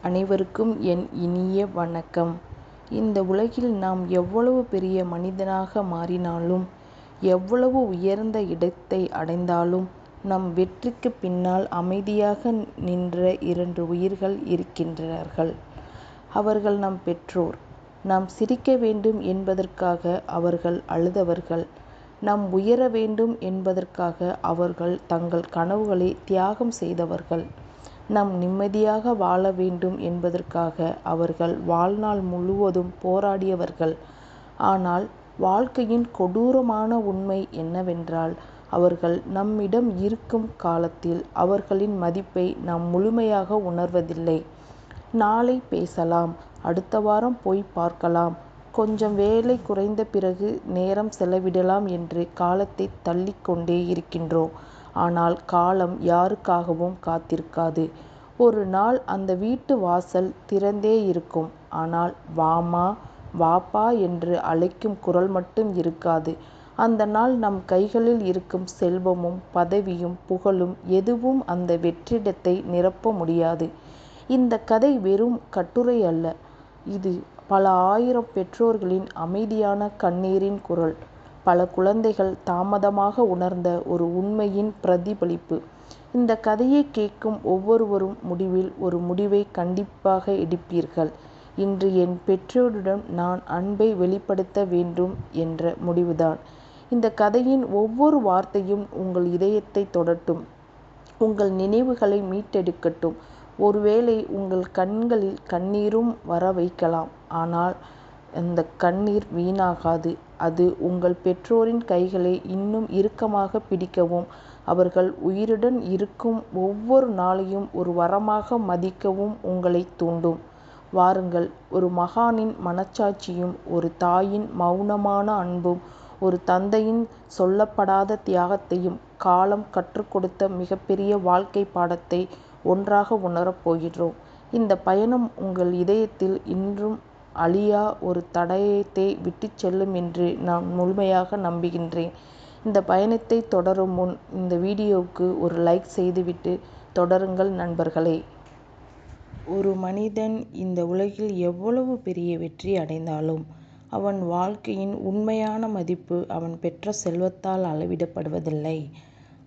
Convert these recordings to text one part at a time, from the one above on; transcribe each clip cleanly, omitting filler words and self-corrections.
அனைவருக்கும் என் இனிய வணக்கம். இந்த உலகில் நாம் எவ்வளவு பெரிய மனிதனாக மாறினாலும், எவ்வளவு உயர்ந்த இடத்தை அடைந்தாலும், நம் வெற்றிக்குப் பின்னால் அமைதியாக நின்ற 2 உயிர்கள் இருக்கின்றார்கள். அவர்கள் நம் பெற்றோர். நாம் சிரிக்க வேண்டும் என்பதற்காக அவர்கள் அழுதவர்கள். நாம் உயர வேண்டும் என்பதற்காக அவர்கள் தங்கள் கனவுகளை தியாகம் செய்தவர்கள். நாம் நிம்மதியாக வாழ வேண்டும் என்பதற்காக அவர்கள் வாழ்நாள் முழுவதும் போராடியவர்கள். ஆனால் வாழ்க்கையின் கொடூரமான உண்மை என்னவென்றால், அவர்கள் நம்மிடம் இருக்கும் காலத்தில் அவர்களின் மதிப்பை நாம் முழுமையாக உணர்வதில்லை. நாளை பேசலாம், அடுத்த வாரம் போய் பார்க்கலாம், கொஞ்சம் வேலை குறைந்த பிறகு நேரம் செலவிடலாம் என்று காலத்தை தள்ளிக் கொண்டே இருக்கின்றோம். ஆனால் காலம் யாருக்காகவும் காத்திருக்காது. ஒரு நாள் அந்த வீட்டு வாசல் திறந்தே இருக்கும். ஆனால் வாம்மா, வாப்பா என்று அழைக்கும் குரல் மட்டும் இருக்காது. அந்த நாள் நம் கைகளில் இருக்கும் செல்வமும் பதவியும் புகழும் எதுவும் அந்த வெற்றிடத்தை நிரப்ப முடியாது. இந்த கதை வெறும் கட்டுரை அல்ல. இது பல ஆயிரம் பெற்றோர்களின் அமைதியான கண்ணீரின் குரல். பல குழந்தைகள் தாமதமாக உணர்ந்த ஒரு உண்மையின் பிரதிபலிப்பு. இந்த கதையை கேட்கும் ஒவ்வொருவரும் முடிவில் ஒரு முடிவை கண்டிப்பாக எடுப்பீர்கள். இன்று என் பெற்றோரிடம் நான் அன்பை வெளிப்படுத்த வேண்டும் என்ற முடிவுதான். இந்த கதையின் ஒவ்வொரு வார்த்தையும் உங்கள் இதயத்தை தொடட்டும், உங்கள் நினைவுகளை மீட்டெடுக்கட்டும். ஒருவேளை உங்கள் கண்களில் கண்ணீரும் வர வைக்கலாம். ஆனால் அந்த கண்ணீர் வீணாகாது. அது உங்கள் பெற்றோரின் கைகளை இன்னும் இறுக்கமாக பிடிக்கவும், அவர்கள் உயிருடன் இருக்கும் ஒவ்வொரு நாளையும் ஒரு வரமாக மதிக்கவும் உங்களை தூண்டும். வாருங்கள், ஒரு மகானின் மனச்சாட்சியும், ஒரு தாயின் மௌனமான அன்பும், ஒரு தந்தையின் சொல்லப்படாத தியாகத்தையும், காலம் கற்றுக் கொடுத்த மிகப்பெரிய வாழ்க்கை பாடத்தை ஒன்றாக உணரப் போகிறோம். இந்த பயணம் உங்கள் இதயத்தில் இன்றும் அழியா ஒரு தடயத்தை விட்டுச் செல்லும் என்று நான் முழுமையாக நம்புகின்றேன். இந்த பயணத்தை தொடரும் முன் இந்த வீடியோவுக்கு ஒரு லைக் செய்துவிட்டு தொடருங்கள் நண்பர்களே. ஒரு மனிதன் இந்த உலகில் எவ்வளவு பெரிய வெற்றி அடைந்தாலும், அவன் வாழ்க்கையின் உண்மையான மதிப்பு அவன் பெற்ற செல்வத்தால் அளவிடப்படுவதில்லை.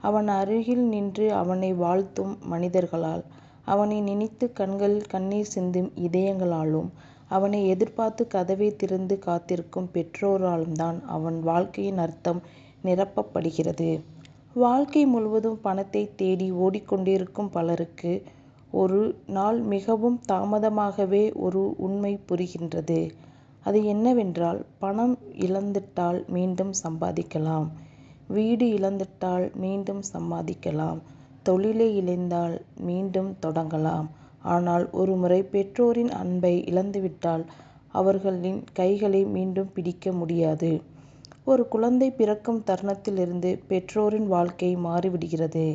அவன் அருகில் நின்று அவனை வாழ்த்தும் மனிதர்களால், அவனை நினைத்து கண்களில் கண்ணீர் சிந்தும் இதயங்களாலும், அவனை எதிர்பார்த்து கதவை திறந்து காத்திருக்கும் பெற்றோராலும்தான் அவன் வாழ்க்கையின் அர்த்தம் நிரப்பப்படுகிறது. வாழ்க்கை முழுவதும் பணத்தை தேடி ஓடிக்கொண்டிருக்கும் பலருக்கு ஒரு நாள் மிகவும் தாமதமாகவே ஒரு உண்மை புரிகின்றது. அது என்னவென்றால், பணம் இழந்துவிட்டால் மீண்டும் சம்பாதிக்கலாம், வீடு இழந்துவிட்டால் மீண்டும் சம்பாதிக்கலாம், தொழிலை இழந்தால் மீண்டும் தொடங்கலாம். ஆனால் ஒருமுறை பெற்றோரின் அன்பை இழந்துவிட்டால் அவர்களின் கைகளை மீண்டும் பிடிக்க முடியாது. ஒரு குழந்தை பிறக்கும் தருணத்திலிருந்து பெற்றோரின் வாழ்க்கை மாறிவிடுகிறது.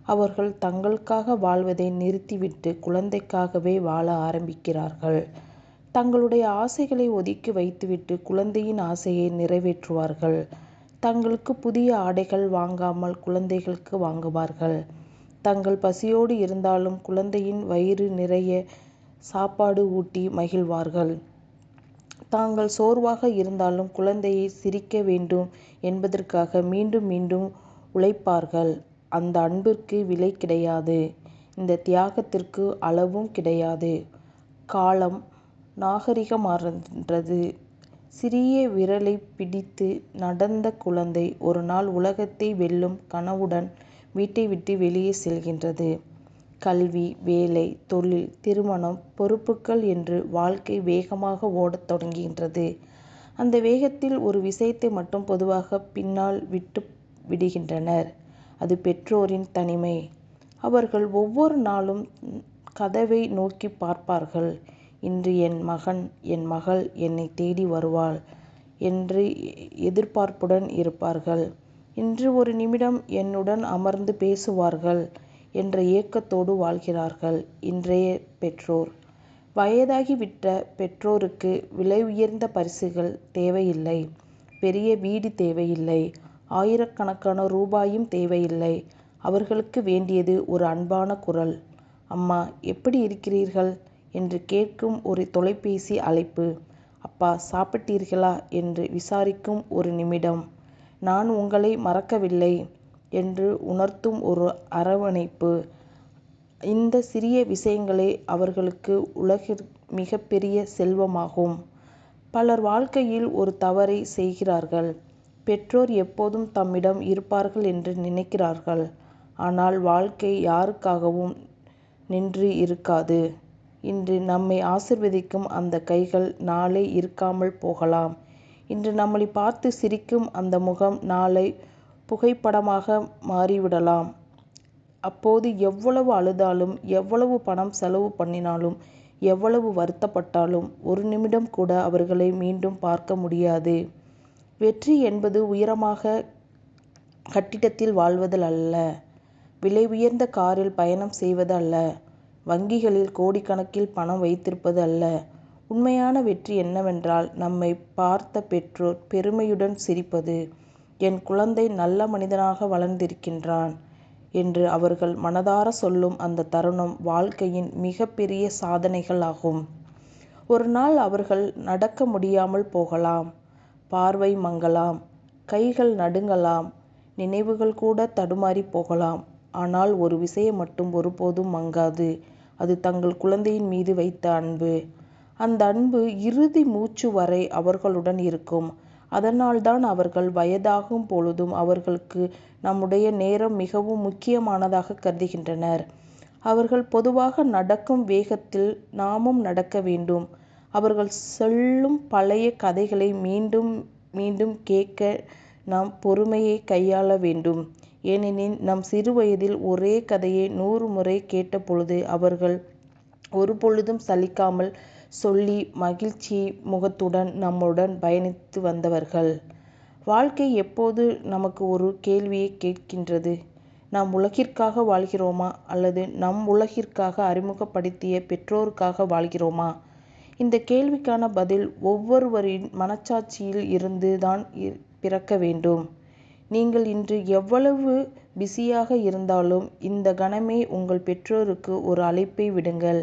அவர்கள் தங்களுக்காக வாழ்வதை நிறுத்திவிட்டு குழந்தைக்காகவே வாழ ஆரம்பிக்கிறார்கள். தங்களுடைய ஆசைகளை ஒதுக்கி வைத்துவிட்டு குழந்தையின் ஆசையை நிறைவேற்றுவார்கள். தங்களுக்கு புதிய ஆடைகள் வாங்காமல் குழந்தைகளுக்கு வாங்குவார்கள். தங்கள் பசியோடு இருந்தாலும் குழந்தையின் வயிறு நிறைய சாப்பாடு ஊட்டி மகிழ்வார்கள். தாங்கள் சோர்வாக இருந்தாலும் குழந்தையை சிரிக்க வேண்டும் என்பதற்காக மீண்டும் மீண்டும் உழைப்பார்கள். அந்த அன்பிற்கு விலை கிடையாது. இந்த தியாகத்திற்கு அளவும் கிடையாது. காலம் நாகரிகமாகின்றது. சிறிய விரலை பிடித்து நடந்த குழந்தை ஒரு நாள் உலகத்தை வெல்லும் கனவுடன் வீட்டை விட்டு வெளியே செல்கின்றது. கல்வி, வேலை, தொழில், திருமணம், பொறுப்புகள் என்று வாழ்க்கை வேகமாக ஓடத் தொடங்குகின்றது. அந்த வேகத்தில் ஒரு விஷயத்தை மட்டும் பொதுவாக பின்னால் விட்டு விடுகின்றனர். அது பெற்றோரின் தனிமை. அவர்கள் ஒவ்வொரு நாளும் கதவை நோக்கி பார்ப்பார்கள். இன்று என் மகன், என் மகள் என்னை தேடி வருவாள் என்று எதிர்பார்ப்புடன் இருப்பார்கள். இன்று ஒரு நிமிடம் என்னுடன் அமர்ந்து பேசுவார்கள் என்ற ஏக்கத்தோடு வாழ்கிறார்கள் இன்றைய பெற்றோர். வயதாகிவிட்ட பெற்றோருக்கு விலை உயர்ந்த பரிசுகள் தேவையில்லை, பெரிய வீடு தேவையில்லை, ஆயிரக்கணக்கான ரூபாயும் தேவையில்லை. அவர்களுக்கு வேண்டியது ஒரு அன்பான குரல். அம்மா, எப்படி இருக்கிறீர்கள் என்று கேட்கும் ஒரு தொலைபேசி அழைப்பு, அப்பா சாப்பிட்டீர்களா என்று விசாரிக்கும் ஒரு நிமிடம், நான் உங்களை மறக்கவில்லை என்று உணர்த்தும் ஒரு அரவணைப்பு, இந்த சிறிய விஷயங்களே அவர்களுக்கு உலகின் மிகப்பெரிய செல்வமாகும். பலர் வாழ்க்கையில் ஒரு தவறை செய்கிறார்கள். பெற்றோர் எப்போதும் தம்மிடம் இருப்பார்கள் என்று நினைக்கிறார்கள். ஆனால் வாழ்க்கை யாருக்காகவும் நின்று இருக்காது. இன்று நம்மை ஆசீர்வதிக்கும் அந்த கைகள் நாளை இருக்காமல் போகலாம். இன்று நம்மை பார்த்து சிரிக்கும் அந்த முகம் நாளை புகைப்படமாக மாறிவிடலாம். அப்போது எவ்வளவு அழுதாலும், எவ்வளவு பணம் செலவு பண்ணினாலும், எவ்வளவு வருத்தப்பட்டாலும் ஒரு நிமிடம் கூட அவர்களை மீண்டும் பார்க்க முடியாது. வெற்றி என்பது உயரமாக கட்டிடத்தில் வாழ்வது அல்ல, விலை உயர்ந்த காரில் பயணம் செய்வது அல்ல, வங்கிகளில் கோடிக்கணக்கில் பணம் வைத்திருப்பது அல்ல. உண்மையான வெற்றி என்னவென்றால் நம்மை பார்த்த பெற்றோர் பெருமையுடன் சிரிப்பது, என் குழந்தை நல்ல மனிதனாக வளர்ந்திருக்கின்றான் என்று அவர்கள் மனதார சொல்லும் அந்த தருணம் வாழ்க்கையின் மிகப்பெரிய சாதனைகள் ஆகும். ஒரு நாள் அவர்கள் நடக்க முடியாமல் போகலாம், பார்வை மங்கலாம், கைகள் நடுங்கலாம், நினைவுகள் கூட தடுமாறி போகலாம். ஆனால் ஒரு விஷயம் மட்டும் ஒருபோதும் மங்காது, அது தங்கள் குழந்தையின் மீது வைத்த அன்பு. அந்த அன்பு இறுதி மூச்சு வரை அவர்களுடன் இருக்கும். அதனால்தான் அவர்கள் வயதாகும் பொழுதும் அவர்களுக்கு நம்முடைய நேரம் மிகவும் முக்கியமானதாக கருதுகின்றனர். அவர்கள் பொதுவாக நடக்கும் வேகத்தில் நாமும் நடக்க வேண்டும். அவர்கள் சொல்லும் பழைய கதைகளை மீண்டும் மீண்டும் கேட்க நாம் பொறுமையை கையாள வேண்டும். ஏனெனில் நம் சிறு வயதில் ஒரே கதையை 100 முறை கேட்ட பொழுது அவர்கள் ஒருபொழுதும் சலிக்காமல் சொல்லி மகிழ்ச்சி முகத்துடன் நம்முடன் பயணித்து வந்தவர்கள். வாழ்க்கை எப்போது நமக்கு ஒரு கேள்வியை கேட்கின்றது, நாம் உலகிற்காக வாழ்கிறோமா அல்லது நம் உலகிற்காக அறிமுகப்படுத்திய பெற்றோருக்காக வாழ்கிறோமா? இந்த கேள்விக்கான பதில் ஒவ்வொருவரின் மனச்சாட்சியில் இருந்து தான் பிறக்க வேண்டும். நீங்கள் இன்று எவ்வளவு பிஸியாக இருந்தாலும் இந்த கணமே உங்கள் பெற்றோருக்கு ஒரு அழைப்பை விடுங்கள்.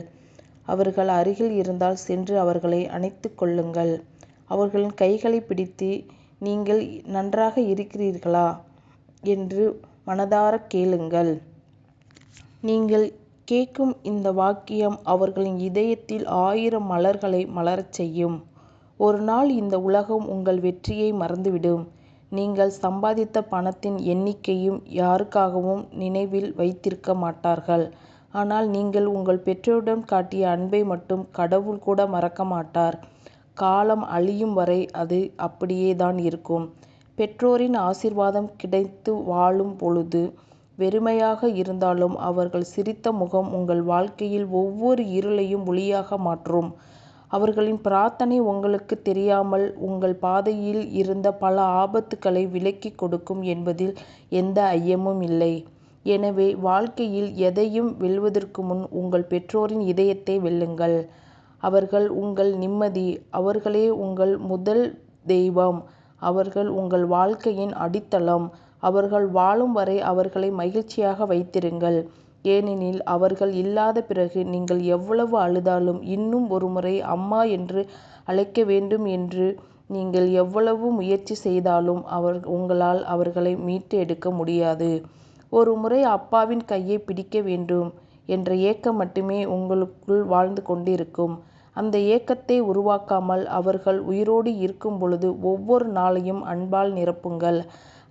அவர்கள் அருகில் இருந்தால் சென்று அவர்களை அணைத்துக் கொள்ளுங்கள். அவர்களின் கைகளை பிடித்து நீங்கள் நன்றாக இருக்கிறீர்களா என்று மனதார கேளுங்கள். நீங்கள் கேட்கும் இந்த வாக்கியம் அவர்களின் இதயத்தில் 1000 மலர்களை மலரச் செய்யும். ஒரு நாள் இந்த உலகம் உங்கள் வெற்றியை மறந்துவிடும். நீங்கள் சம்பாதித்த பணத்தின் எண்ணிக்கையும் யாருக்காகவும் நினைவில் வைத்திருக்க மாட்டார்கள். ஆனால் நீங்கள் உங்கள் பெற்றோரிடம் காட்டிய அன்பை மட்டும் கடவுள் கூட மறக்க மாட்டார். காலம் அழியும் வரை அது அப்படியே தான் இருக்கும். பெற்றோரின் ஆசீர்வாதம் கிடைத்து வாழும் பொழுது வெறுமையாக இருந்தாலும் அவர்கள் சிரித்த முகம் உங்கள் வாழ்க்கையில் ஒவ்வொரு இருளையும் ஒளியாக மாற்றும். அவர்களின் பிரார்த்தனை உங்களுக்கு தெரியாமல் உங்கள் பாதையில் இருந்த பல ஆபத்துக்களை விலக்கிக் கொடுக்கும் என்பதில் எந்த ஐயமும் இல்லை. எனவே வாழ்க்கையில் எதையும் வெல்வதற்கு முன் உங்கள் பெற்றோரின் இதயத்தை வெல்லுங்கள். அவர்கள் உங்கள் நிம்மதி, அவர்களே உங்கள் முதல் தெய்வம், அவர்கள் உங்கள் வாழ்க்கையின் அடித்தளம். அவர்கள் வாழும் வரை அவர்களை மகிழ்ச்சியாக வைத்திருங்கள். ஏனெனில் அவர்கள் இல்லாத பிறகு நீங்கள் எவ்வளவு அழுதாலும், இன்னும் ஒருமுறை அம்மா என்று அழைக்க வேண்டும் என்று நீங்கள் எவ்வளவு முயற்சி செய்தாலும் உங்களால் அவர்களை மீட்டு எடுக்க முடியாது. ஒரு முறை அப்பாவின் கையை பிடிக்க வேண்டும் என்ற ஏக்கம் மட்டுமே உங்களுக்குள் வாழ்ந்து கொண்டிருக்கும். அந்த ஏக்கத்தை உருவாக்காமல் அவர்கள் உயிரோடு இருக்கும் பொழுது ஒவ்வொரு நாளையும் அன்பால் நிரப்புங்கள்.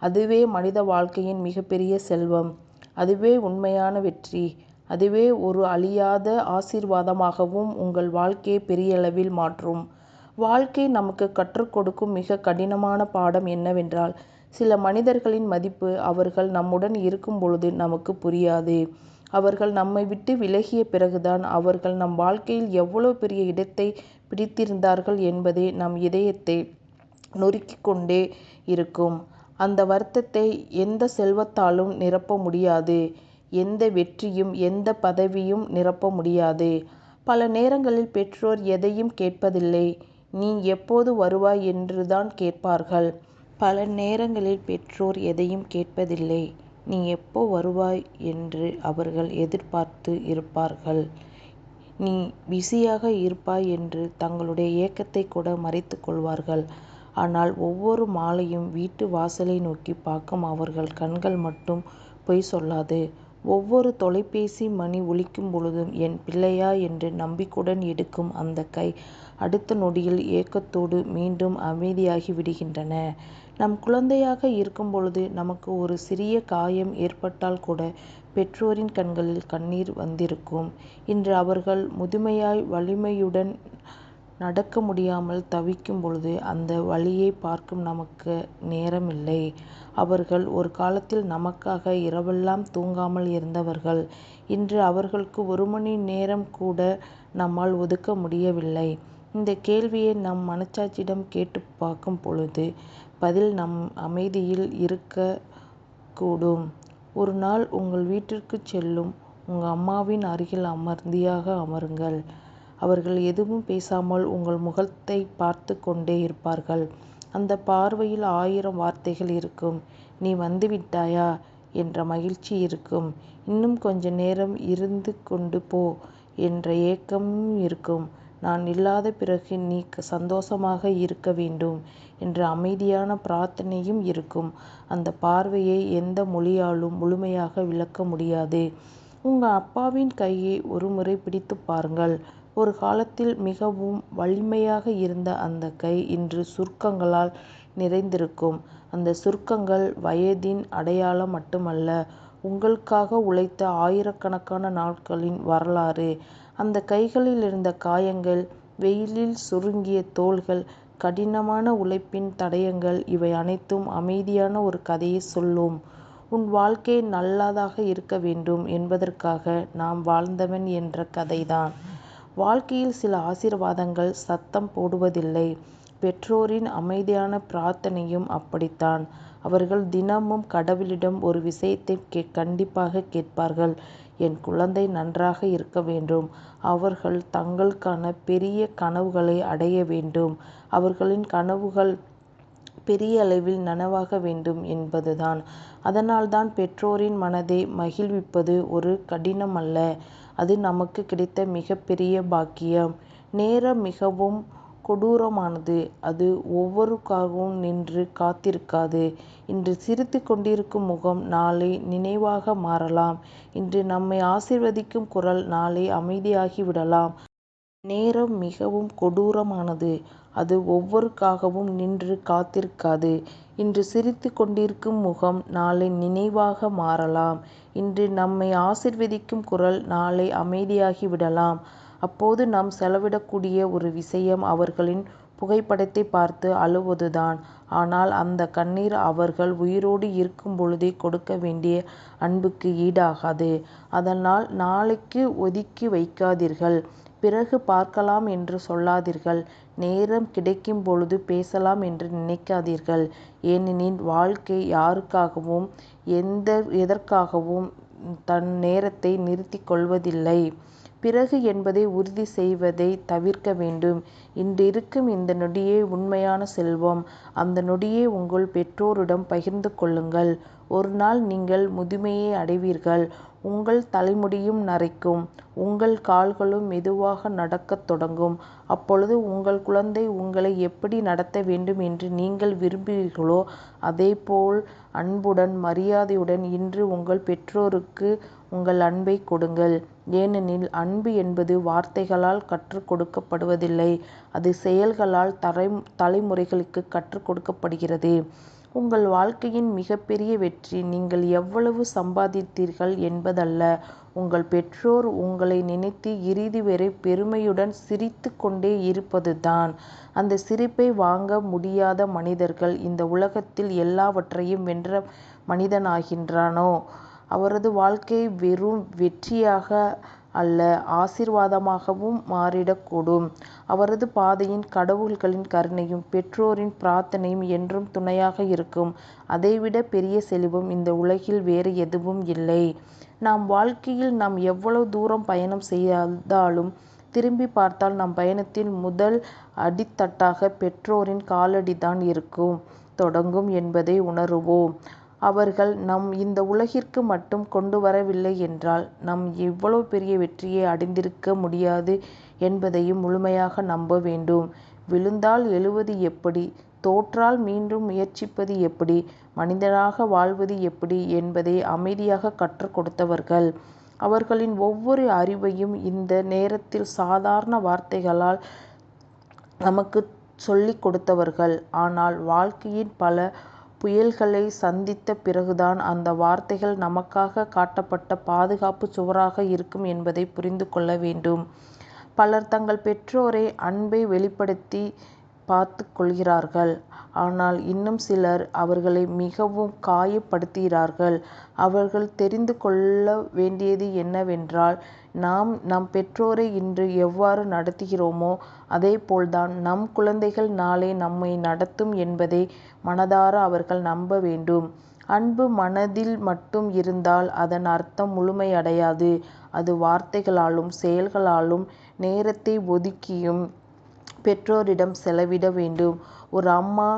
அதுவே மனித வாழ்க்கையின் மிகப்பெரிய செல்வம். அதுவே உண்மையான வெற்றி. அதுவே ஒரு அழியாத ஆசீர்வாதமாகவும் உங்கள் வாழ்க்கையை பெரியளவில் மாற்றும். வாழ்க்கை நமக்கு கற்றுக் கொடுக்கும் மிக கடினமான பாடம் என்னவென்றால், சில மனிதர்களின் மதிப்பு அவர்கள் நம்முடன் இருக்கும் பொழுது நமக்கு புரியாது. அவர்கள் நம்மை விட்டு விலகிய பிறகுதான் அவர்கள் நம் வாழ்க்கையில் எவ்வளவு பெரிய இடத்தை பிடித்திருந்தார்கள் என்பதே நம் இதயத்தை நொறுக்கிக் கொண்டே இருக்கும். அந்த வருத்தத்தை எந்த செல்வத்தாலும் நிரப்ப முடியாது. எந்த வெற்றியும் எந்த பதவியும் நிரப்ப முடியாது. பல நேரங்களில் பெற்றோர் எதையும் கேட்பதில்லை. நீ எப்போது வருவாய் என்றுதான் கேட்பார்கள். பல நேரங்களில் பெற்றோர் எதையும் கேட்பதில்லை. நீ எப்போ வருவாய் என்று அவர்கள் எதிர்பார்த்து இருப்பார்கள். நீ பிஸியாக இருப்பாய் என்று தங்களுடைய ஏக்கத்தை கூட மறைத்து கொள்வார்கள். ஆனால் ஒவ்வொரு மாலையும் வீட்டு வாசலை நோக்கி பார்க்கும் அவர்கள் கண்கள் மட்டும் பொய் சொல்லாது. ஒவ்வொரு தொலைபேசி மணி ஒலிக்கும் பொழுதும் என் பிள்ளையா என்று நம்பிக்கையுடன் எடுக்கும் அந்த கை அடுத்த நொடியில் ஏக்கத்தோடு மீண்டும் அமைதியாகி விடுகின்றன. நம் குழந்தையாக இருக்கும் பொழுது நமக்கு ஒரு சிறிய காயம் ஏற்பட்டால் கூட பெற்றோரின் கண்களில் கண்ணீர் வந்திருக்கும். இன்று அவர்கள் முதுமையாய் வலிமையுடன் நடக்க முடியாமல் தவிக்கும் பொழுது அந்த வலியை பார்க்கும் நமக்கு நேரமில்லை. அவர்கள் ஒரு காலத்தில் நமக்காக இரவெல்லாம் தூங்காமல் இருந்தவர்கள். இன்று அவர்களுக்கு 1 மணி நேரம் கூட நம்மால் ஒதுக்க முடியவில்லை. இந்த கேள்வியை நம் மனச்சாட்சியிடம் கேட்டு பார்க்கும் பொழுது பதில் நம் அமைதியில் இருக்கக்கூடும். ஒரு நாள் உங்கள் வீட்டிற்கு செல்லும் உங்கள் அம்மாவின் அருகில் அமைதியாக அமருங்கள். அவர்கள் எதுவும் பேசாமல் உங்கள் முகத்தை பார்த்து கொண்டே இருப்பார்கள். அந்த பார்வையில் 1000 வார்த்தைகள் இருக்கும். நீ வந்துவிட்டாயா என்ற மகிழ்ச்சி இருக்கும். இன்னும் கொஞ்ச நேரம் இருந்து கொண்டு போ என்ற ஏக்கமும் இருக்கும். நான் இல்லாத பிறகு நீ சந்தோஷமாக இருக்க வேண்டும் என்ற அமைதியான பிரார்த்தனையும் இருக்கும். அந்த பார்வையை எந்த மொழியாலும் முழுமையாக விளக்க முடியாது. உங்கள் அப்பாவின் கையை ஒருமுறை பிடித்து பாருங்கள். ஒரு காலத்தில் மிகவும் வலிமையாக இருந்த அந்த கை இன்று சுருக்கங்களால் நிறைந்திருக்கும். அந்த சுருக்கங்கள் வயதின் அடையாளம் மட்டுமல்ல, உங்களுக்காக உழைத்த ஆயிரக்கணக்கான நாட்களின் வரலாறு. அந்த கைகளில் இருந்த காயங்கள், வெயிலில் சுருங்கிய தோள்கள், கடினமான உழைப்பின் தடயங்கள், இவை அனைத்தும் அமைதியான ஒரு கதையை சொல்லும். உன் வாழ்க்கை நல்லதாக இருக்க வேண்டும் என்பதற்காக நாம் வாழ்ந்தவன் என்ற கதைதான். வாழ்க்கையில் சில ஆசீர்வாதங்கள் சத்தம் போடுவதில்லை. பெற்றோரின் அமைதியான பிரார்த்தனையும் அப்படித்தான். அவர்கள் தினமும் கடவுளிடம் ஒரு விஷயத்தை கண்டிப்பாக கேட்பார்கள். என் குழந்தை நன்றாக இருக்க வேண்டும். அவர்கள் தங்களுக்கான பெரிய கனவுகளை அடைய வேண்டும். அவர்களின் கனவுகள் பெரிய அளவில் நனவாக வேண்டும் என்பதுதான். அதனால்தான் பெற்றோரின் மனதை மகிழ்விப்பது ஒரு கடினம் அல்ல. அது நமக்கு கிடைத்த மிகப்பெரிய பாக்கியம். நேரம் மிகவும் கொடூரமானது. அது ஒவ்வொருவருக்காகவும் நின்று காத்திருக்காது. இன்று சிரித்து கொண்டிருக்கும் முகம் நாளை நினைவாக மாறலாம். இன்று நம்மை ஆசீர்வதிக்கும் குரல் நாளை அமைதியாகிவிடலாம். நேரம் மிகவும் கொடூரமானது. அது ஒவ்வொருவருக்காகவும் நின்று காத்திருக்காது. இன்று சிரித்து கொண்டிருக்கும் முகம் நாளை நினைவாக மாறலாம். இன்று நம்மை ஆசீர்வதிக்கும் குரல் நாளை அமைதியாகிவிடலாம். அப்போது நாம் செலவிடக்கூடிய ஒரு விஷயம் அவர்களின் புகைப்படத்தை பார்த்து அழுவதுதான். ஆனால் அந்த கண்ணீர் அவர்கள் உயிரோடு இருக்கும் பொழுதே கொடுக்க வேண்டிய அன்புக்கு ஈடாகாது. அதனால் நாளைக்கு ஒதுக்கி வைக்காதீர்கள். பிறகு பார்க்கலாம் என்று சொல்லாதீர்கள். நேரம் கிடைக்கும் பொழுது பேசலாம் என்று நினைக்காதீர்கள். ஏனெனில் வாழ்க்கை யாருக்காகவும் எதற்காகவும் தன் நேரத்தை நிறுத்திக் கொள்வதில்லை. பிறகு என்பதை உறுதி செய்வதை தவிர்க்க வேண்டும். இன்றிருக்கும் இந்த நொடியே உண்மையான செல்வம். அந்த நொடியை உங்கள் பெற்றோரிடம் பகிர்ந்து கொள்ளுங்கள். ஒரு நாள் நீங்கள் முதுமையை அடைவீர்கள். உங்கள் தலைமுடியும் நரைக்கும். உங்கள் கால்களும் மெதுவாக நடக்கத் தொடங்கும். அப்பொழுது உங்கள் குழந்தை உங்களை எப்படி நடத்த வேண்டும் என்று நீங்கள் விரும்புகிறீர்களோ அதேபோல் அன்புடன் மரியாதையுடன் இன்று உங்கள் பெற்றோருக்கு உங்கள் அன்பை கொடுங்கள். ஏனெனில் அன்பு என்பது வார்த்தைகளால் கற்றுக் கொடுக்கப்படுவதில்லை. அது செயல்களால் தலைமுறைகளுக்கு கற்றுக் கொடுக்கப்படுகிறது. உங்கள் வாழ்க்கையின் மிகப்பெரிய வெற்றி நீங்கள் எவ்வளவு சம்பாதித்தீர்கள் என்பதல்ல, உங்கள் பெற்றோர் உங்களை நினைத்து இறுதி வரை பெருமையுடன் சிரித்து கொண்டே இருப்பதுதான். அந்த சிரிப்பை வாங்க முடியாத மனிதர்கள் இந்த உலகத்தில் எல்லாவற்றையும் வென்ற மனிதனாகின்றானோ அவரது வாழ்க்கை வெறும் வெற்றியாக அல்ல, ஆசீர்வாதமாகவும் மாறிடக்கூடும். அவரது பாதையின் கடவுள்களின் கருணையும் பெற்றோரின் பிரார்த்தனையும் என்றும் துணையாக இருக்கும். அதைவிட பெரிய செல்வம் இந்த உலகில் வேறு எதுவும் இல்லை. நாம் வாழ்க்கையில் நாம் எவ்வளவு தூரம் பயணம் செய்தாலும் திரும்பி பார்த்தால் நம் பயணத்தின் முதல் அடித்தட்டாக பெற்றோரின் காலடிதான் தொடங்கும் என்பதை உணருவோம். அவர்கள் இந்த உலகிற்கு மட்டும் கொண்டு வரவில்லை என்றால் நாம் இவ்வளவு பெரிய வெற்றியை அடைந்திருக்க முடியாது என்பதையும் முழுமையாக நம்ப வேண்டும். விழுந்தால் எழுவது எப்படி, தோற்றால் மீண்டும் முயற்சிப்பது எப்படி, மனிதனாக வாழ்வது எப்படி என்பதை அமைதியாக கற்றுக் கொடுத்தவர்கள். அவர்களின் ஒவ்வொரு அறிவையும் இந்த நேரத்தில் சாதாரண வார்த்தைகளால் நமக்கு சொல்லிக் கொடுத்தவர்கள். ஆனால் வாழ்க்கையின் பல புயல்களை சந்தித்த பிறகுதான் அந்த வார்த்தைகள் நமக்காக காட்டப்பட்ட பாதுகாப்பு சுவராக இருக்கும் என்பதை புரிந்து கொள்ள வேண்டும். பலர் தங்கள் பெற்றோரை அன்பை வெளிப்படுத்தி பார்த்து கொள்கிறார்கள். ஆனால் இன்னும் சிலர் அவர்களை மிகவும் காயப்படுத்துகிறார்கள். அவர்கள் தெரிந்து கொள்ள வேண்டியது என்னவென்றால், நாம் நம் பெற்றோரை இன்று எவ்வாறு நடத்துகிறோமோ அதேபோல்தான் நம் குழந்தைகள் நாளை நம்மை நடத்தும் என்பதை மனதார அவர்கள் நம்ப வேண்டும். அன்பு மனதில் மட்டும் இருந்தால் அதன் அர்த்தம் முழுமையடையாது. அது வார்த்தைகளாலும் செயல்களாலும் நேரத்தை ஒதுக்கியும் பெற்றோரிடம் செலவிட வேண்டும். ஒரு அம்மா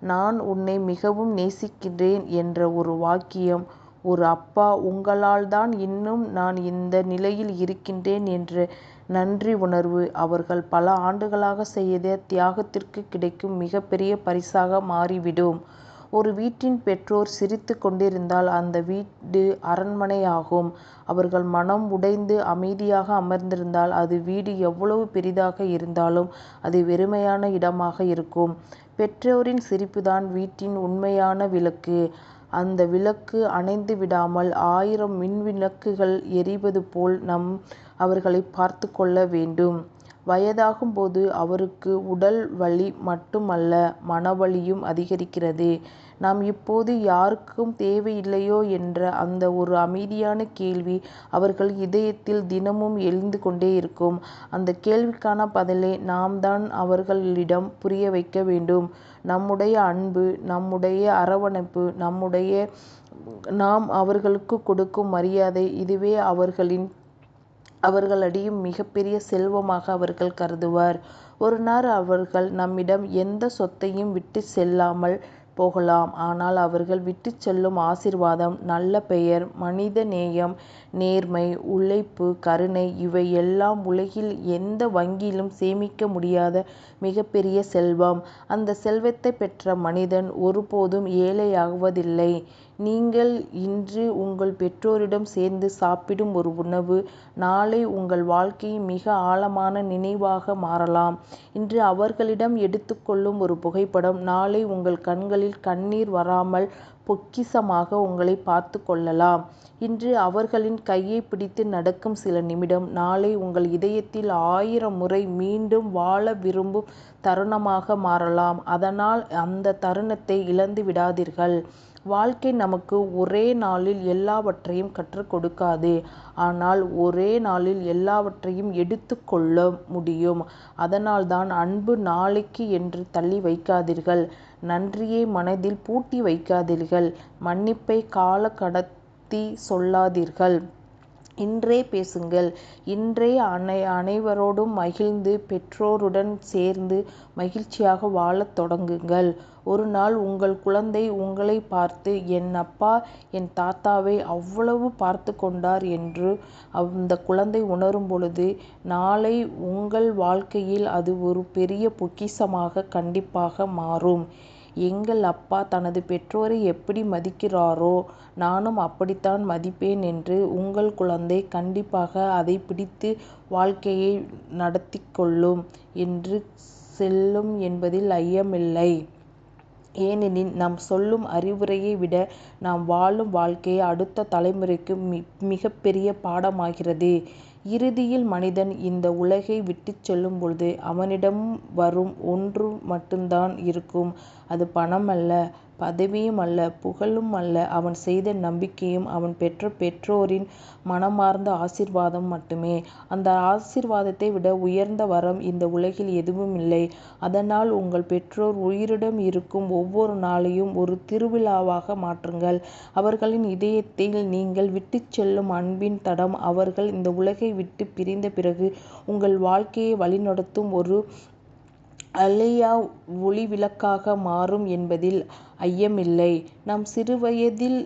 நான் உன்னை மிகவும் நேசிக்கிறேன் என்ற ஒரு வாக்கியம், ஒரு அப்பா உங்களால் தான் இன்னும் நான் இந்த நிலையில் இருக்கின்றேன் என்ற நன்றி உணர்வு அவர்கள் பல ஆண்டுகளாக செய்த தியாகத்திற்கு கிடைக்கும் மிகப்பெரிய பரிசாக மாறிவிடும். ஒரு வீட்டின் பெற்றோர் சிரித்து கொண்டிருந்தால் அந்த வீடு அரண்மனையாகும். அவர்கள் மனம் உடைந்து அமைதியாக அமர்ந்திருந்தால் அது வீடு எவ்வளவு பெரிதாக இருந்தாலும் அது வெறுமையான இடமாக இருக்கும். பெற்றோரின் சிரிப்புதான் வீட்டின் உண்மையான விளக்கு. அந்த விளக்கு அணைந்து விடாமல் 1000 மின்விளக்குகள் எரிவது போல் நாம் அவர்களை பார்த்து கொள்ள வேண்டும். வயதாகும் போது அவருக்கு உடல் வலி மட்டுமல்ல, மனவலியும் அதிகரிக்கிறது. நாம் இப்போது யாருக்கும் தேவையில்லையோ என்ற அந்த ஒரு அமைதியான கேள்வி அவர்கள் இதயத்தில் தினமும் எழுந்து கொண்டே இருக்கும். அந்த கேள்விக்கான பதிலை நாம் தான் அவர்களிடம் புரிய வைக்க வேண்டும். நம்முடைய அன்பு, நம்முடைய அரவணைப்பு, நாம் அவர்களுக்கு கொடுக்கும் மரியாதை, இதுவே அவர்களடையும் மிகப்பெரிய செல்வமாக அவர்கள் கருதுவர். ஒரு நாள் அவர்கள் நம்மிடம் எந்த சொத்தையும் விட்டு செல்லாமல் போகலாம். ஆனால் அவர்கள் விட்டு செல்லும் ஆசீர்வாதம், நல்ல பெயர், மனித நேயம், நேர்மை, உழைப்பு, கருணை இவை எல்லாம் உலகில் எந்த வங்கியிலும் சேமிக்க முடியாத மிகப்பெரிய செல்வம். அந்த செல்வத்தை பெற்ற மனிதன் ஒருபோதும் ஏழையாவதில்லை. நீங்கள் இன்று உங்கள் பெற்றோரிடம் சேர்ந்து சாப்பிடும் ஒரு உணவு நாளை உங்கள் வாழ்க்கையின் மிக ஆழமான நினைவாக மாறலாம். இன்று அவர்களிடம் எடுத்துக்கொள்ளும் ஒரு புகைப்படம் நாளை உங்கள் கண்களில் கண்ணீர் வராமல் பொக்கிஷமாக உங்களை பார்த்து கொள்ளலாம். இன்று அவர்களின் கையை பிடித்து நடக்கும் சில நிமிடம் நாளை உங்கள் இதயத்தில் 1000 முறை மீண்டும் வாழ விரும்பும் தருணமாக மாறலாம். அதனால் அந்த தருணத்தை இழந்து விடாதீர்கள். வாழ்க்கை நமக்கு ஒரே நாளில் எல்லாவற்றையும் கற்றுக் கொடுக்காது. ஆனால் ஒரே நாளில் எல்லாவற்றையும் எடுத்துக்கொள்ள முடியும். அதனால்தான் அன்பு நாளைக்கு என்று தள்ளி வைக்காதீர்கள். நன்றியை மனதில் பூட்டி வைக்காதீர்கள். மன்னிப்பை கால கடத்தி சொல்லாதீர்கள். இன்றே பேசுங்கள். இன்றே அனைவரோடும் மகிழ்ந்து பெற்றோருடன் சேர்ந்து மகிழ்ச்சியாக வாழத் தொடங்குங்கள். ஒரு நாள் உங்கள் குழந்தை உங்களை பார்த்து என் அப்பா என் தாத்தாவை அவ்வளவு பார்த்து கொண்டார் என்று அந்த குழந்தை உணரும் பொழுது நாளை உங்கள் வாழ்க்கையில் அது ஒரு பெரிய பொக்கிஷமாக கண்டிப்பாக மாறும். எங்கள் அப்பா தனது பெற்றோரை எப்படி மதிக்கிறாரோ நானும் அப்படித்தான் மதிப்பேன் என்று உங்கள் குழந்தை கண்டிப்பாக அதை பிடித்து வாழ்க்கையை நடத்திக்கொள்ளும் என்று செல்லும் என்பதில் ஐயமில்லை. ஏனெனில் நாம் சொல்லும் அறிவுரையை விட நாம் வாழும் வாழ்க்கையை அடுத்த தலைமுறைக்கு மிகப்பெரிய பாடமாகிறது. இறுதியில் மனிதன் இந்த உலகை விட்டுச் செல்லும் பொழுது அவனிடம் வரும் ஒன்று மட்டும்தான் இருக்கும். அது பணம் அல்ல, பதவியும் அல்ல, புகழும் அல்ல. அவன் செய்த நம்பிக்கையும் அவன் பெற்ற பெற்றோரின் மனமார்ந்த ஆசீர்வாதம் மட்டுமே. அந்த ஆசீர்வாதத்தை விட உயர்ந்த வரம் இந்த உலகில் எதுவும் இல்லை. அதனால் உங்கள் பெற்றோர் உயிருடன் இருக்கும் ஒவ்வொரு நாளையும் ஒரு திருவிழாவாக மாற்றுங்கள். அவர்களின் இதயத்தில் நீங்கள் விட்டுச் செல்லும் அன்பின் தடம் அவர்கள் இந்த உலகை விட்டு பிரிந்த பிறகு உங்கள் வாழ்க்கையை வழிநடத்தும் ஒரு அழியா ஒளிவிளக்காக மாறும் என்பதில் ஐயமில்லை. நாம் சிறுவயதில்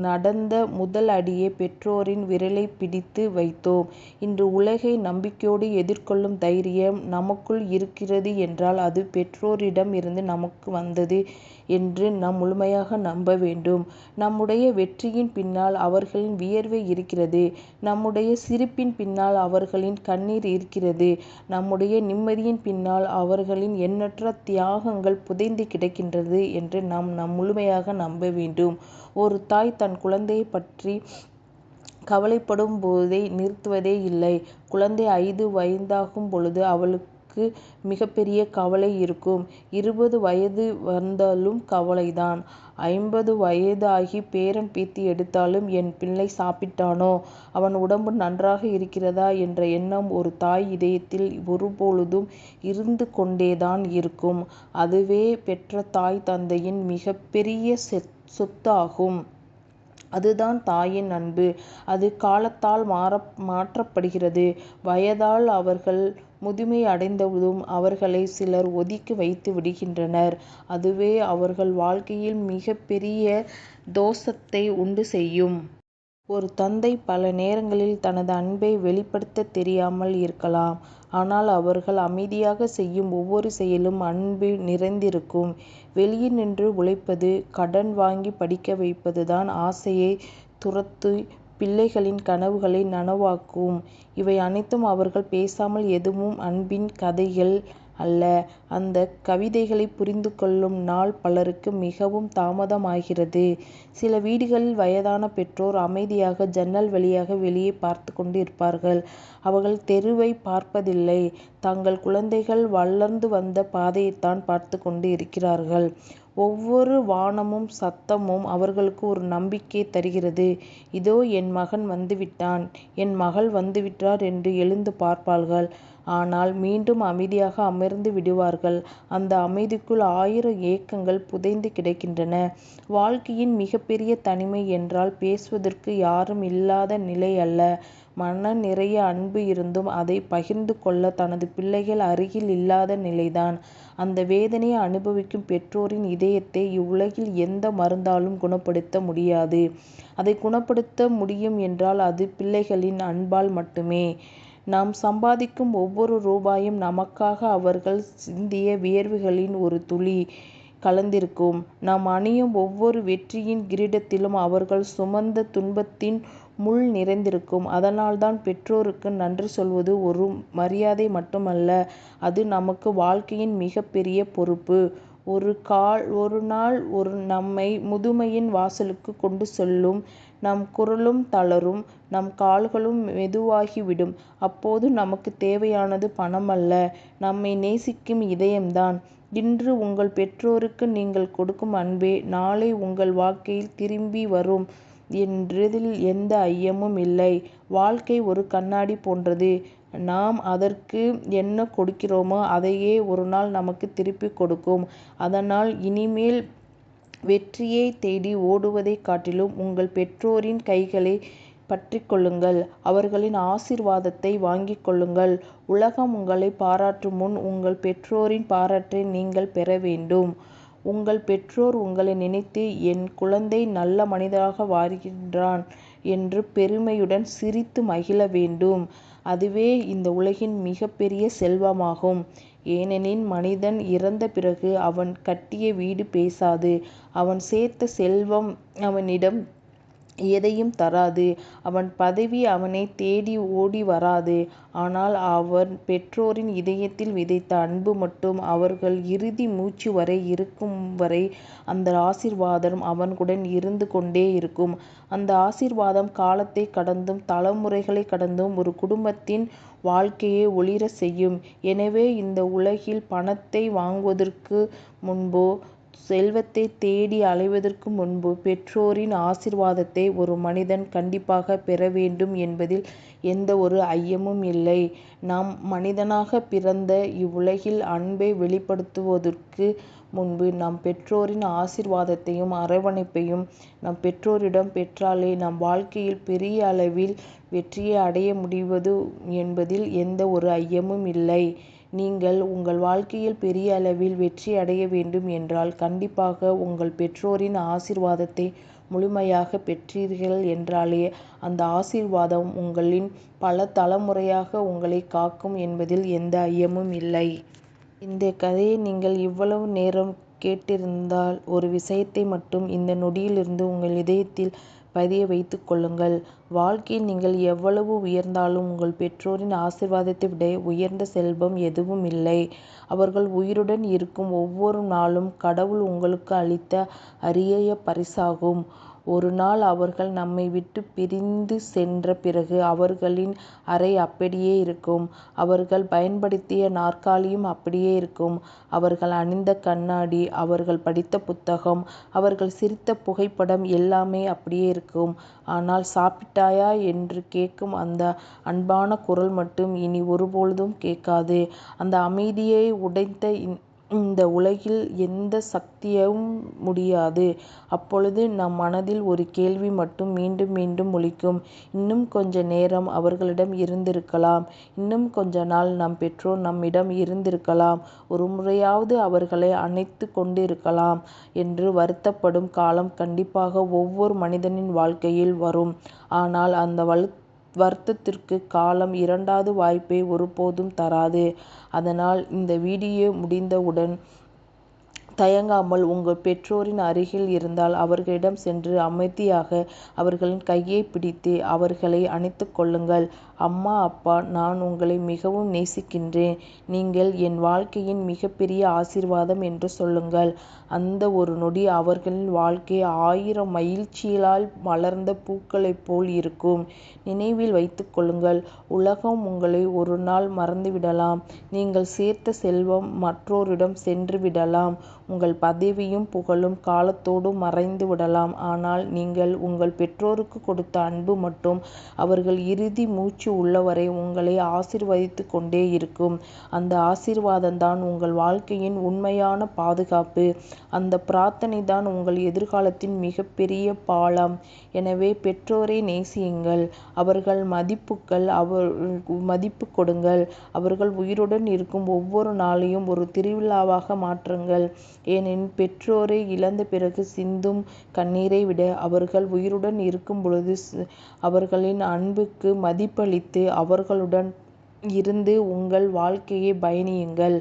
நடந்த முதல் அடியே பெற்றோரின் விரலைப் பிடித்து வைத்தோம். இன்று உலகை நம்பிக்கையோடு எதிர்கொள்ளும் தைரியம் நமக்குள் இருக்கிறது என்றால் அது பெற்றோரிடம் இருந்து நமக்கு வந்தது என்று நாம் முழுமையாக நம்ப வேண்டும். நம்முடைய வெற்றியின் பின்னால் அவர்களின் வியர்வை இருக்கிறது. நம்முடைய சிரிப்பின் பின்னால் அவர்களின் கண்ணீர் இருக்கிறது. நம்முடைய நிம்மதியின் பின்னால் அவர்களின் எண்ணற்ற தியாகங்கள் புதைந்து கிடக்கின்றது என்று நாம் முழுமையாக நம்ப வேண்டும். ஒரு தாய் தன் குழந்தையைப் பற்றி கவலைப்படும் போதை நிறுத்துவதே இல்லை. குழந்தை 5 வயதாகும் பொழுது அவளுக்கு மிகப்பெரிய கவலை இருக்கும். 20 வயது வந்தாலும் கவலைதான். 50 வயதாகி பேரன் பேத்தி எடுத்தாலும் என் பிள்ளை சாப்பிட்டானோ, அவன் உடம்பு நன்றாக இருக்கிறதா என்ற எண்ணம் ஒரு தாய் இதயத்தில் ஒருபொழுதும் இருந்து கொண்டேதான் இருக்கும். அதுவே பெற்ற தாய் தந்தையின் மிகப்பெரிய சொத்து ஆகும். அதுதான் தாயின் அன்பு. அது காலத்தால் மாற்றப்படுகிறது. வயதால் அவர்கள் முதுமை அடைந்ததும் அவர்களை சிலர் ஒதுக்கி வைத்து விடுகின்றனர். அதுவே அவர்கள் வாழ்க்கையில் மிகப்பெரிய தோஷத்தை உண்டு செய்யும். ஒரு தந்தை பல நேரங்களில் தனது அன்பை வெளிப்படுத்த தெரியாமல் இருக்கலாம். ஆனால் அவர்கள் அமைதியாக செய்யும் ஒவ்வொரு செயலும் அன்பு நிறைந்திருக்கும். வெளியே நின்று உழைப்பது, கடன் வாங்கி படிக்க வைப்பதுதான் ஆசையை துரத்தி பிள்ளைகளின் கனவுகளை நனவாக்கும். இவை அனைத்தும் அவர்கள் பேசாமல் எதுவும் அன்பின் கதைகள் அல்ல. அந்த கவிதைகளை புரிந்து கொள்ளும் நாள் பலருக்கு மிகவும் தாமதமாகிறது. சில வீடுகளில் வயதான பெற்றோர் அமைதியாக ஜன்னல் வழியாக வெளியே பார்த்து கொண்டு இருப்பார்கள். அவர்கள் தெருவை பார்ப்பதில்லை. தங்கள் குழந்தைகள் வளர்ந்து வந்த பாதையைத்தான் பார்த்து கொண்டு இருக்கிறார்கள். ஒவ்வொரு வானமும் சத்தமும் அவர்களுக்கு ஒரு நம்பிக்கை தருகிறது. இதோ என் மகன் வந்துவிட்டான், என் மகள் வந்துவிட்டார் என்று எழுந்து பார்ப்பார்கள். ஆனால் மீண்டும் அமைதியாக அமர்ந்து விடுவார்கள். அந்த அமைதிக்குள் 1000 ஏக்கங்கள் புதைந்து கிடக்கின்றன. வாழ்க்கையின் மிகப்பெரிய தனிமை என்றால் பேசுவதற்கு யாரும் இல்லாத நிலை அல்ல. மன நிறைய அன்பு இருந்தும் அதை பகிர்ந்து கொள்ள தனது பிள்ளைகள் அருகில் இல்லாத நிலைதான். அந்த வேதனையை அனுபவிக்கும் பெற்றோரின் இதயத்தை இவ்வுலகில் எந்த மருந்தாலும் குணப்படுத்த முடியாது. அதை குணப்படுத்த முடியும் என்றால் அது பிள்ளைகளின் அன்பால் மட்டுமே. நாம் சம்பாதிக்கும் ஒவ்வொரு ரூபாயும் நமக்காக அவர்கள் சிந்திய வியர்வைகளின் ஒரு துளி கலந்திருக்கும். நாம் அணியும் ஒவ்வொரு வெற்றியின் கிரீடத்திலும் அவர்கள் சுமந்த துன்பத்தின் முள் நிறைந்திருக்கும். அதனால்தான் பெற்றோருக்கு நன்றி சொல்வது ஒரு மரியாதை மட்டுமல்ல, அது நமக்கு வாழ்க்கையின் மிகப்பெரிய பொறுப்பு. ஒரு நாள் நம்மை முதுமையின் வாசலுக்கு கொண்டு செல்லும். நம் குரலும் தளரும், நம் கால்களும் மெதுவாகிவிடும். அப்போது நமக்கு தேவையானது பணமல்ல, நம்மை நேசிக்கும் இதயம்தான். இன்று உங்கள் பெற்றோருக்கு நீங்கள் கொடுக்கும் அன்பே நாளை உங்கள் வாழ்க்கையில் திரும்பி வரும் என்றதில் எந்த ஐயமும் இல்லை. வாழ்க்கை ஒரு கண்ணாடி போன்றது. நாம் அதற்கு என்ன கொடுக்கிறோமோ அதையே ஒரு நாள் நமக்கு திருப்பிக் கொடுக்கும். அதனால் இனிமேல் வெற்றியை தேடி ஓடுவதைக் காட்டிலும் உங்கள் பெற்றோரின் கைகளை பற்றிக் கொள்ளுங்கள். அவர்களின் ஆசீர்வாதத்தை வாங்கிக் கொள்ளுங்கள். உலகம் உங்களை பாராட்டும் முன் உங்கள் பெற்றோரின் பாராட்டை நீங்கள் பெற வேண்டும். உங்கள் பெற்றோர் உங்களை நினைத்து என் குழந்தை நல்ல மனிதராக வாழ்கின்றான் என்று பெருமையுடன் சிரித்து மகிழ வேண்டும். அதுவே இந்த உலகின் மிகப்பெரிய செல்வமாகும். ஏனெனில் மனிதன் இறந்த பிறகு அவன் கட்டிய வீடு பேசாது. அவன் சேர்த்த செல்வம் அவனிடம் எதையும் தராது. அவன் பதவி அவனை தேடி ஓடி வராது. ஆனால் அவன் பெற்றோரின் இதயத்தில் விதைத்த அன்பு மட்டும் அவர்கள் இறுதி மூச்சு வரை இருக்கும் வரை அந்த ஆசீர்வாதம் அவனுடன் இருந்து கொண்டே இருக்கும். அந்த ஆசீர்வாதம் காலத்தை கடந்தும் தலைமுறைகளை கடந்தும் ஒரு குடும்பத்தின் வாழ்க்கையை ஒளிரச் செய்யும். எனவே இந்த உலகில் பணத்தை வாங்குவதற்கு முன்போ செல்வத்தை தேடி அலைவதற்கு முன்பு பெற்றோரின் ஆசீர்வாதத்தை ஒரு மனிதன் கண்டிப்பாக பெற வேண்டும் என்பதில் எந்த ஒரு ஐயமும் இல்லை. நாம் மனிதனாக பிறந்த இவ்வுலகில் அன்பை வெளிப்படுத்துவதற்கு முன்பு நம் பெற்றோரின் ஆசீர்வாதத்தையும் அரவணைப்பையும் நம் பெற்றோரிடம் பெற்றாலே நம் வாழ்க்கையில் பெரிய அளவில் வெற்றியை அடைய முடிவது என்பதில் எந்த ஒரு ஐயமும் இல்லை. நீங்கள் உங்கள் வாழ்க்கையில் பெரிய அளவில் வெற்றி அடைய வேண்டும் என்றால் கண்டிப்பாக உங்கள் பெற்றோரின் ஆசீர்வாதத்தை முழுமையாக பெற்றீர்கள் என்றாலே அந்த ஆசீர்வாதம் உங்களின் பல தலைமுறையாக உங்களை காக்கும் என்பதில் எந்த ஐயமும் இல்லை. இந்த கதையை நீங்கள் இவ்வளவு நேரம் கேட்டிருந்தால் ஒரு விஷயத்தை மட்டும் இந்த நொடியிலிருந்து உங்கள் இதயத்தில் பதிய வைத்து கொள்ளுங்கள். வாழ்க்கையில் நீங்கள் எவ்வளவு உயர்ந்தாலும் உங்கள் பெற்றோரின் ஆசீர்வாதத்தை விட உயர்ந்த செல்வம் எதுவும் இல்லை. அவர்கள் உயிருடன் இருக்கும் ஒவ்வொரு நாளும் கடவுள் உங்களுக்கு அளித்த அரிய பரிசாகும். ஒரு நாள் அவர்கள் நம்மை விட்டு பிரிந்து சென்ற பிறகு அவர்களின் அறை அப்படியே இருக்கும். அவர்கள் பயன்படுத்திய நாற்காலியும் அப்படியே இருக்கும். அவர்கள் அணிந்த கண்ணாடி, அவர்கள் படித்த புத்தகம், அவர்கள் சிரித்த புகைப்படம் எல்லாமே அப்படியே இருக்கும். ஆனால் சாப்பிட்டாயா என்று கேட்கும் அந்த அன்பான குரல் மட்டும் இனி ஒருபொழுதும் கேட்காது. அந்த அமைதியை உடைத்த இந்த உலகில் எந்த சக்தியும் முடியாது. அப்பொழுது நம் மனதில் ஒரு கேள்வி மட்டும் மீண்டும் மீண்டும் ஒலிக்கும். இன்னும் கொஞ்ச நேரம் அவர்களிடம் இருந்திருக்கலாம். இன்னும் கொஞ்ச நாள் நம் பெற்றோர் நம்மிடம் இருந்திருக்கலாம். ஒரு முறையாவது அவர்களை அணைத்து கொண்டிருக்கலாம் என்று வருத்தப்படும் காலம் கண்டிப்பாக ஒவ்வொரு மனிதனின் வாழ்க்கையில் வரும். ஆனால் அந்த வருத்தத்திற்கு காலம் இரண்டாவது வாய்ப்பை ஒருபோதும் தராது. அதனால் இந்த வீடியோ முடிந்தவுடன் தயங்காமல் உங்கள் பெற்றோரின் அருகில் இருந்தால் அவர்களிடம் சென்று அமைதியாக அவர்களின் கையை பிடித்து அவர்களை அணைத்துக் கொள்ளுங்கள். அம்மா, அப்பா, நான் உங்களை மிகவும் நேசிக்கின்றேன். நீங்கள் என் வாழ்க்கையின் மிகப்பெரிய ஆசீர்வாதம் என்று சொல்லுங்கள். அந்த ஒரு நொடி அவர்களின் வாழ்க்கை 1000 மகிழ்ச்சியால் மலர்ந்த பூக்களைப் போல் இருக்கும். நினைவில் வைத்துக் கொள்ளுங்கள், உலகம் உங்களை ஒரு நாள் மறந்துவிடலாம். நீங்கள் சேர்த்த செல்வம் மற்றோரிடம் சென்று விடலாம். உங்கள் பதவியும் புகழும் காலத்தோடு மறைந்து விடலாம். ஆனால் நீங்கள் உங்கள் பெற்றோருக்கு கொடுத்த அன்பு மட்டும் அவர்கள் இறுதி மூச்சு உள்ளவரை உங்களை ஆசீர்வதித்து கொண்டே இருக்கும். அந்த ஆசீர்வாதம்தான் உங்கள் வாழ்க்கையின் உண்மையான பாதுகாப்பு. அந்த பிரார்த்தனை தான் உங்கள் எதிர்காலத்தின் மிகப்பெரிய பாலம். எனவே பெற்றோரை நேசியுங்கள். அவர்கள் மதிப்பு கொடுங்கள். அவர்கள் உயிருடன் இருக்கும் ஒவ்வொரு நாளையும் ஒரு திருவிழாவாக மாற்றுங்கள். ஏனெனில் பெற்றோரை இழந்த பிறகு சிந்தும் கண்ணீரை விட அவர்கள் உயிருடன் இருக்கும் பொழுது அவர்களின் அன்புக்கு மதிப்பளித்து அவர்களுடன் இருந்து உங்கள் வாழ்க்கையை பயணியுங்கள்.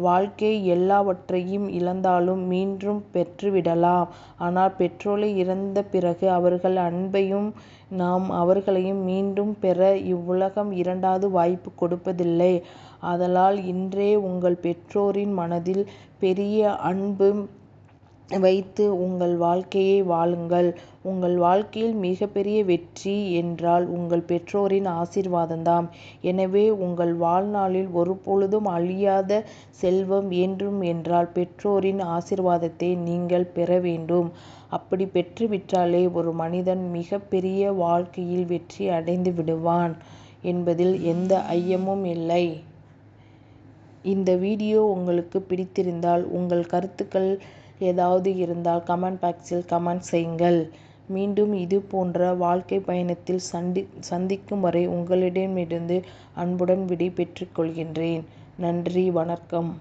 வாழ்க்கை எல்லாவற்றையும் இழந்தாலும் மீண்டும் பெற்றுவிடலாம். ஆனால் பெற்றோரை இழந்த பிறகு அவர்கள் அன்பையும் நாம் அவர்களையும் மீண்டும் பெற இவ்வுலகம் இரண்டாவது வாய்ப்பு கொடுப்பதில்லை. ஆதலால் இன்றே உங்கள் பெற்றோரின் மனதில் பெரிய அன்பு வைத்து உங்கள் வாழ்க்கையை வாழுங்கள். உங்கள் வாழ்க்கையில் மிகப்பெரிய வெற்றி என்றால் உங்கள் பெற்றோரின் ஆசீர்வாதம்தான். எனவே உங்கள் வாழ்நாளில் ஒருபொழுதும் அழியாத செல்வம் வேண்டும் என்றால் பெற்றோரின் ஆசீர்வாதத்தை நீங்கள் பெற வேண்டும். அப்படி பெற்றுவிட்டாலே ஒரு மனிதன் மிகப்பெரிய வாழ்க்கையில் வெற்றி அடைந்து விடுவான் என்பதில் எந்த ஐயமும் இல்லை. இந்த வீடியோ உங்களுக்கு பிடித்திருந்தால் உங்கள் கருத்துக்கள் ஏதாவது இருந்தால் கமெண்ட் பாக்ஸில் கமெண்ட் செய்யுங்கள். மீண்டும் இது போன்ற வாழ்க்கை பயணத்தில் சந்திக்கும் வரை உங்களிடமிருந்து அன்புடன் விடை பெற்றுக் கொள்கின்றேன். நன்றி, வணக்கம்.